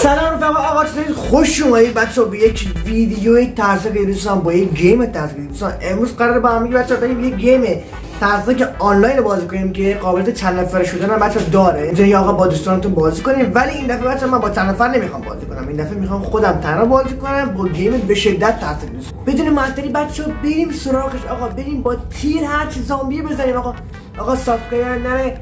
سلام رفقا، آقا چطورید؟ خوش اومدید بچه‌ها به یک ویدیوی ترسناک دوستان، با یک گیم ترسناک دوستان. امروز قراره با هم بچه‌ها بریم یک گیم ترسناک آنلاین بازی کنیم که قابلیت چند نفره شدن هم بچه‌ها داره. اینجوری آقا با دوستانتون بازی کنیم، ولی این دفعه بچه‌ها من با چند نفر نمیخوام بازی کنم. این دفعه میخوام خودم تنها بازی کنم با گیم به شدت ترسناک دوستان. بدون معطلی بچه‌ها بریم سراغش. آقا بریم با تیر هر چی زامبی بزنیم. آقا سابسکرایب نره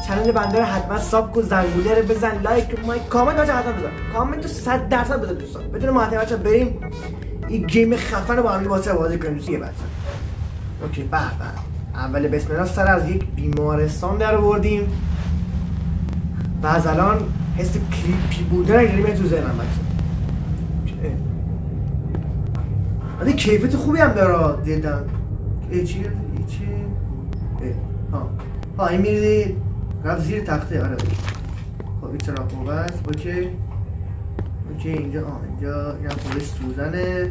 چنل بنده رو حتما ساب کن، زنگوله رو بزن، لایک، مایک، کامنت بچه‌ها حتما بزن. کامنت رو 100% بزن دوستان. بدون معطلی بچه‌ها بریم این گیم خفن رو با هم بازی کنیم. دیگه بچه‌ها اوکی. بعد اول بسم الله سر از یک بیمارستان در آوردیم و از الان حس کریپی بودن اینجوری تو ذهنم بچه‌ها. ولی کیفیت خوبی هم داره دیدم. چی ها این میری رفت زیر تخته. آره خب این چرا خوبه است. اوکی اینجا اینجا خودش سوزنه.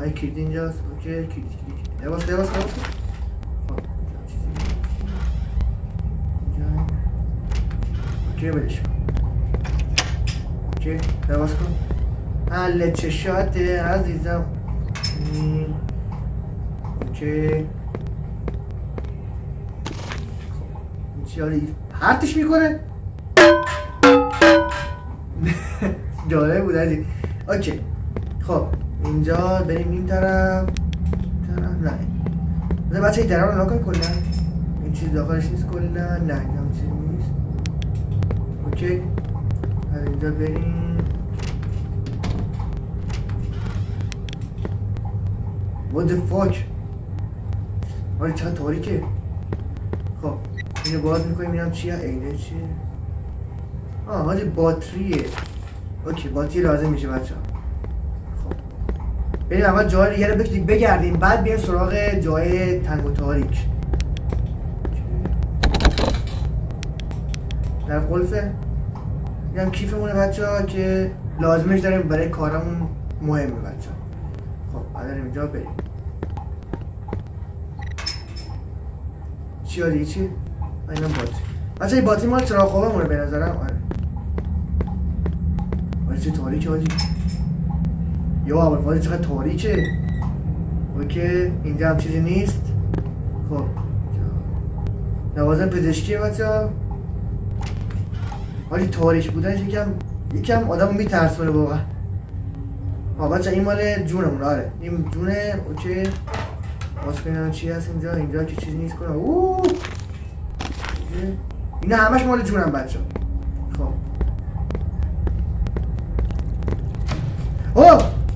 این کلید اینجاست. اوکی کلید لباس خب اوکی بلش کن. اوکی لباس کن. حل چشاته عزیزم. اوکی چیاری پرتش میکنه. جالب بود عزیز. اوکی خب اینجا بریم این طرف نه بچه این طرف رو نکن کلا. این چیز داخلش نیست کلا. نه این چیز نیست. اوکی از اینجا بریم. what the fuck ولی چقدر تاریکه. خب اینو باز میکنیم ببینم چیه. اینه چیه؟ حاجی باتریه. اوکی باتری لازم میشه بچه‌ها. خب بریم اول جای دیگه رو بگردیم، بعد بیایم سراغ جای تنگ و تاریک. در قلفه اینم کیفمونه بچه‌ها که لازمش داریم برای کارمون مهمه بچه‌ها. خب بعد اینجا بریم. چی دیگه چی؟ اینم باتری. بچه این باتری مال چراغ خوابه مونه به نظرم. آره چه تاریکه حاجی. یا اول فاضی چقدر تاریکه. اوکی اینجا هم چیزی نیست. خب لوازم پزشکیه بچه ها. حاجی تاریک بودنش یکم آدمو میترسونه واقعا. بچه این مال جونمون. آره این جونه. اوکی باز کنیم چی هست اینجا که چیزی نیست کنم. اینا همش مال جونم بچه. خب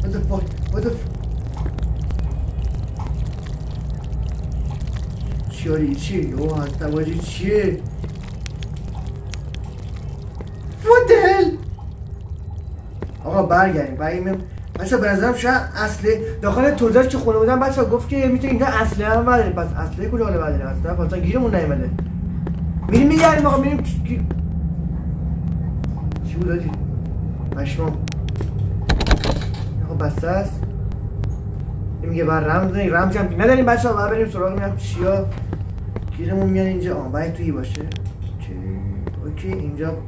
what the fuck چی هست واجی چیه؟ what the hell. آقا برگردیم بچه به نظرم شاید اصله داخل توضیحش که خونه بودن بچه گفت که میتونه اینجا اصله هم برداریم. پس اصله کجا حالا برداریم؟ اصله پاسا گیرمون نیمده. میریم میگردیم آقا میریم. چی بود آجی؟ پشمام آقا بسته است. این میگه بر رمز داریم. رمز هم نداریم بچه ها. باید بریم سراغ میرم چیا گیرمون میان اینجا. باید تویی باشه. اوکی اینجا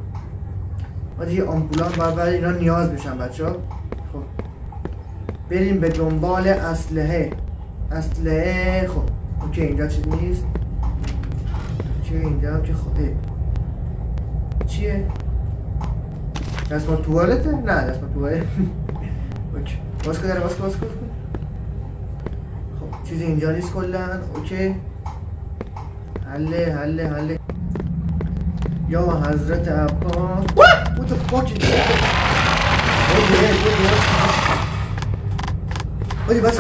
آجی آمپولان باید اینا نیاز بشن بچه ها. خب بریم به دنبال اسلحه. خب اوکی اینجا چیز نیست. اوکی اینجا هم که خوده چیه؟ دستمال توالته؟ نه دستمال توالته. اوکی باز کن. خب چیزی اینجا نیست کلن. اوکی حله یا حضرت عباس. what the fuck is that؟ اوه بس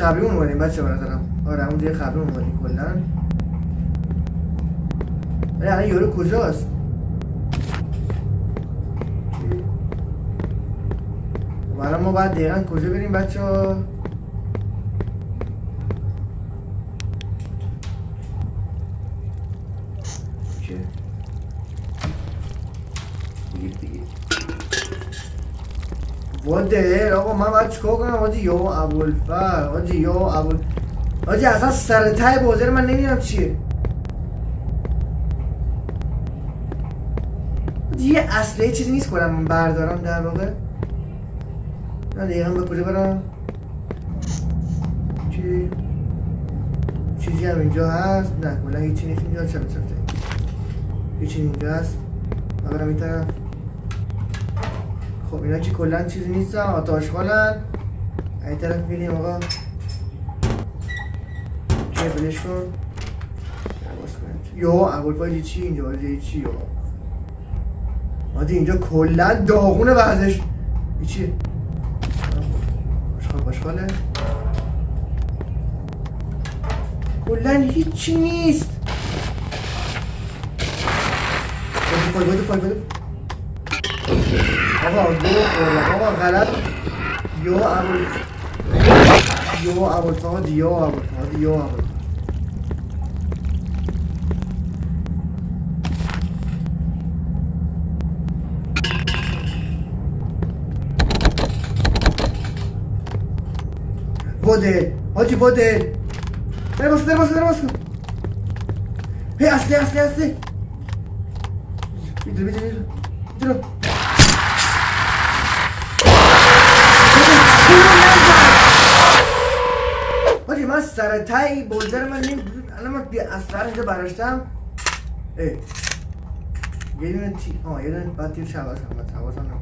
قبلی اون مونیم بچه برادرم. آره همون دیگه قبلی اون مونیم کلن. ولی الان یارو کجاست؟ الان ما باید دقیقا کجا بریم بچه ها؟ اوکی بگیر واده آقا من باید چکار کنم حاجی یا ابوالفضل حاجی یا حاجی اصلا سر ته بازی من نمیدونم چیه حاجی یه اصله چیزی نیست کنم من بردارم در واقع نه دقیقا به کجا برم چیزی هم اینجا هست نه کلا هیچی نیست اینجا چرا هیچی اینجا هست من برم این طرف خب اینا که کلا چیزی نیستن آتاشخالن این طرف میریم آقا چه بلش کن یو ابوالفضل چی اینجا چی یو مادی اینجا کلا داغونه ورزش این چیه آشغاله کلا هیچی نیست بده آقا دو خورده آقا غلط یو ابوالفضل بوده حاجی بوده در باز کن هی اصلی بیدرو حاجی من سر تایی بولدر من الان من اصلا اینجا براشتم یه دونه یه دونه بعد تیر حواسم نکنم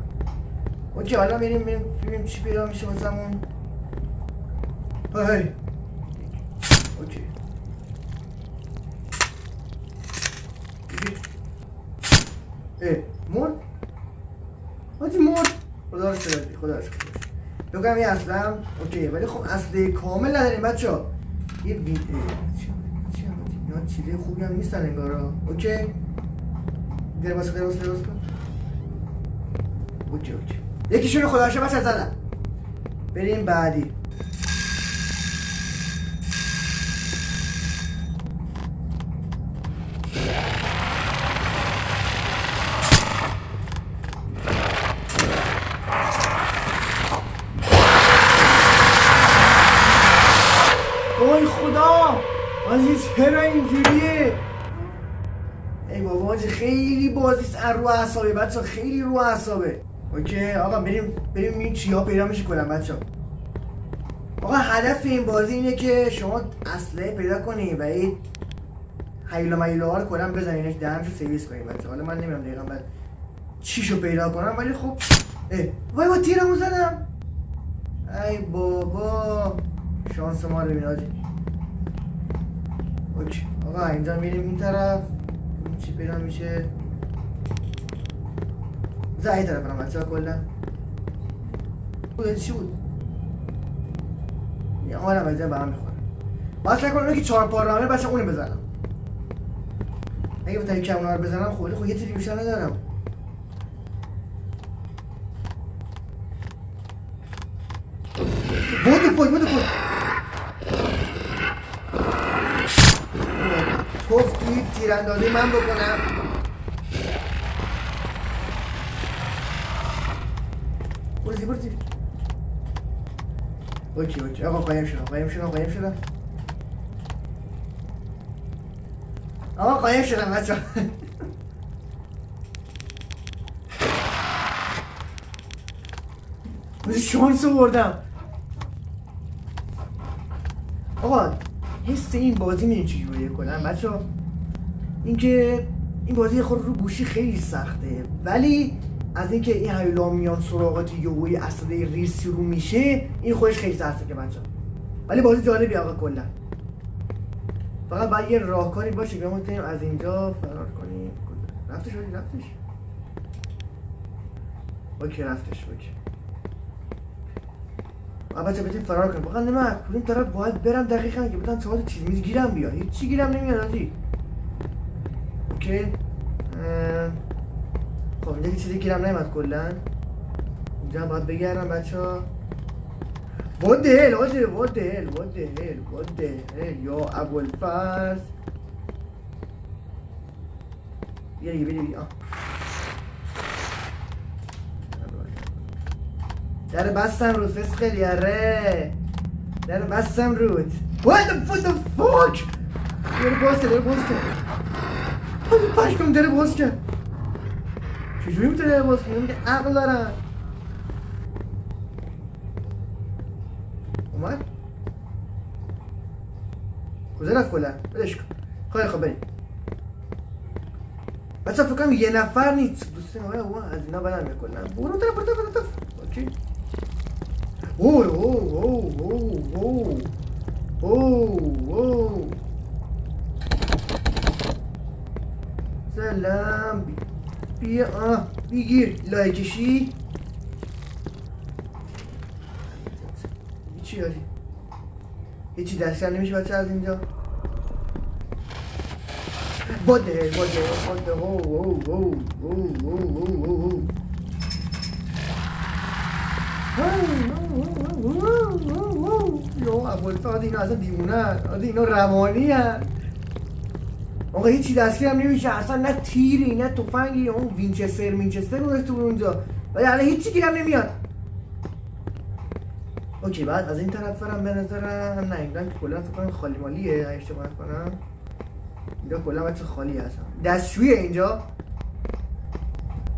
اوکی حالا میریم ببینیم چی پیدا میشه واسمون اوکی مرد حاجی مرد خدا رو شکر بگم یه اصلا اوکی ولی خب اصله کامل نداریم بچه ها یه اینا چیزه خوبی هم نیستن انگارا اوکی درباز کن اوکی یکیشون خدا رو شکر بچه زدن بریم بعدی چرا اینجوریه؟ ای بابا حاجی خیلی بازیست رو اعصابه بچه خیلی رو اعصابه اوکی آقا بریم این چیا پیدا میشه کنم بچه آقا هدف این بازی اینه که شما اسلحه پیدا کنی و این هیلا ها رو کلا بزنینش دهنشو سرویس کنی بچه حالا من نمیدونم دقیقا باید چیشو پیدا کنم ولی خب وای با تیرمو زدم ای بابا شانس ما رو ببین حاجی اوکی آقا اینجا میریم این طرف چی پیدا میشه این طرف برم بچه ها کلا چی بود یه آنم بزن برم میخوره باید نکنم اونو که 4 پا رامه بچه اونو بزنم اگه بتایی که اونو رو بزنم خب یه تیری بیشتر ندارم بودو توف توی تیراندازی من بکنم برو زیر اوکی آقا قایم شدم آقا قایم شدم بچه شانس بردم آقا حس این بازی میدونی چجوریه کلا بچه ها اینکه این بازی خود رو گوشی خیلی سخته ولی از اینکه این هیولا میان سراغات یوهوی اصله ریز شروع میشه این خودش خیلی سخته که بچه ها ولی بازی جالبی آقا کلا فقط باید یه راهکاری باشه که ما میتونیم از اینجا فرار کنیم رفتش اوکی بچه بتونیم فرار کنیم فقط نمه کدوم طرف باید برم دقیقا که بتونم چهات چیز میز گیرم بیاد هیچی گیرم نمیاد آجی اوکی خب اینجا که چیزی گیرم نمیاد کلا اینجا باید بگردم بچه ها What the hell یا ابوالفضل بیا دیگه بیا. در بستم رود فسقلی اره. در بستم رود. What the fuck؟ داره باز کرد. پشکم داره باز کرد. چجوری میتونه داره باز کرد؟ میگه عقل دارم. اومد؟ کجا رفت کلا؟ بدش کن. خب بریم. بچه فکر کنم یه نفر نیست. دوستان اومد از اینا بدم میکنن. برو طرف. اوکی. سلام بیا بگیر لایکشی چی داری؟ هیچی دستگر نمیشه بچه از اینجا باده ابوالفضل اینا اصلا دیوونن اینا روانی هن آقا هیچی دستگیر هم نمیشه اصلا نه تیری نه تفنگی اون وینچستر گذاشته بود اونجا ولی الان هیچی گیرم نمیاد اوکی بعد از این طرف برم به نظرم نه اینجا که کلا فکر کنم خالی مالیه اشتباه نکنم اینجا کلا بچه خالی هستم دستشویه اینجا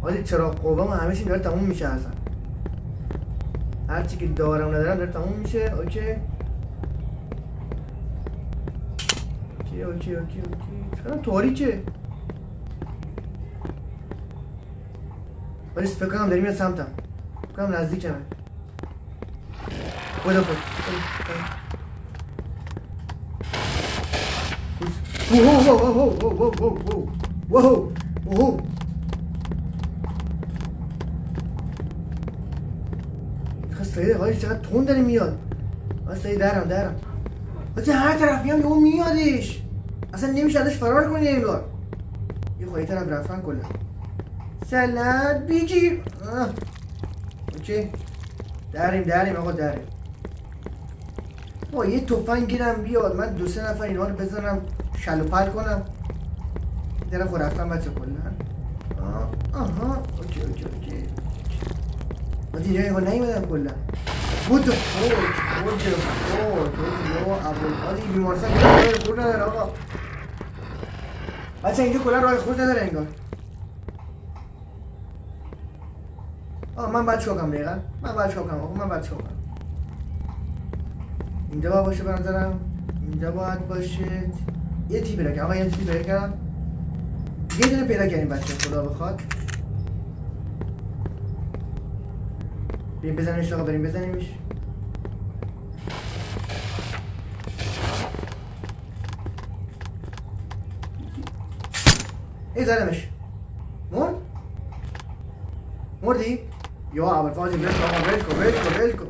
حالی چراغ قوام همه چی داره تموم میشه اصلا هرچی که دارم ندارم داره تموم میشه اوکی چرا تاریکه ولی فکر کنم داریم یه سمتم فکر کنم نزدیکمه بودا خود خسته هایی چقدر تون داره میاد خسته درم بچه هر طرفی هم اون میادش اصلا نمیشه ازش فرار کنی انگار یه خواهی طرف رفتن کلا سلام بگیر اوکی داریم آقا داریم با یه تفنگ گیرم بیاد من 2-3 نفر اینا رو بزنم شلو پل کنم این طرف رفتم بچه کلا اوکی من اینجا اینگاه نیمدم کلا بود ابوالفضل بیمارستان راه خود نداره آقا بچه اینجا کلا راه خود نداره انگار من باید چوکم دقیقا من باید چوکم اینجا باید باشه بنظرم اینجا باید باشه یه تی پیدا کردم یه دونه پیدا کردیم بچه خدا بخواد بریم بزنیمش آقا بزنیمش ای زدمش مردی؟ یا ابوالفضل ول کن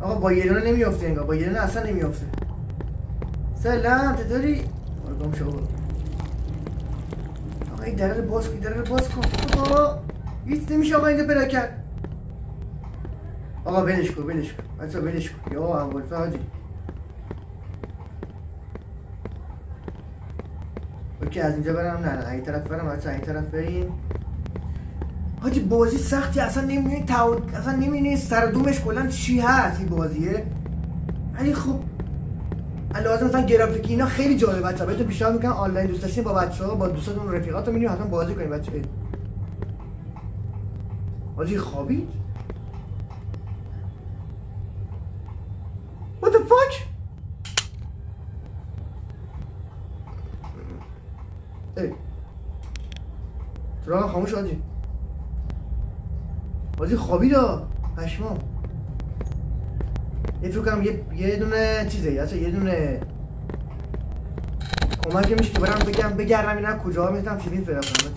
آقا با یه دونه نمیافته انگار با یه دونه اصلا نمیافته سلام چطوری؟ گم شو آقا این در رو باز کن هیچ نمیشه آقا اینجا پیدا کرد آقا ولش کن بچه ولش کن یا ابوالفضل اوکی از اینجا برم نه این طرف برم بچه این طرف بریم حاجی بازی سختی اصلا نمیدونی سر دومش کلا چی هست این بازیه ولی خب لازم مثلا گرافیکی اینا خیلی جالبه بچه‌ها بهتون پیشنهاد میکنم آنلاین دوست داشتین با بچه‌ها با دوستاتون و رفیقاتون میرین حتما بازی کنین بچه‌ها حاجی خوابید What the fuck ای چرا خاموش حاجی خوابید پشمام یه فکر کنم یه دونه چیزه یه دونه کمک میشه که برم بگردم اینا کجا میتونم چیزی پیدا کنم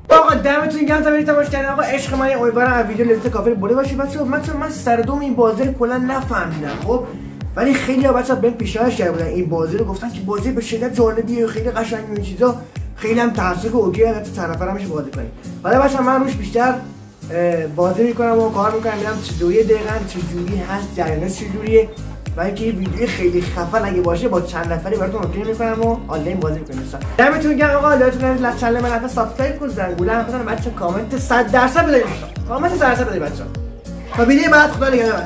آقا دمتون گرم تا برید تماشا کردین آقا عشق من امیدوارم از ویدیو لذت کافی برده باشید بچه‌ها من سر دوم این بازی رو کلا نفهمیدم خب ولی خیلی‌ها بچه‌ها بهم پیشنهاد کرده بودن این بازی رو گفتن که بازی به شدت جالبیه خیلی قشنگه این چیزا خیلی هم تحصیل اوکی حتی طرفا میشه بازی کنید حالا بچه‌ها من روش بیشتر بازی میکنم و کار میکنم میرم چجوری دقیقاً چجوری هست جریانش چجوریه و اینکه یه ویدیو خیلی خفن اگه باشه با چند نفری براتون اوکی میکنم و آنلاین بازی میکنیم. دمتون گرم آقا. یادتون نره چنل من حتما سابسکرایب کنید، زنگوله هم بزنید بچه، کامنت 100% بدید. کامنت 100% بدید بچه. تا ویدیو بعد خدا نگهدار.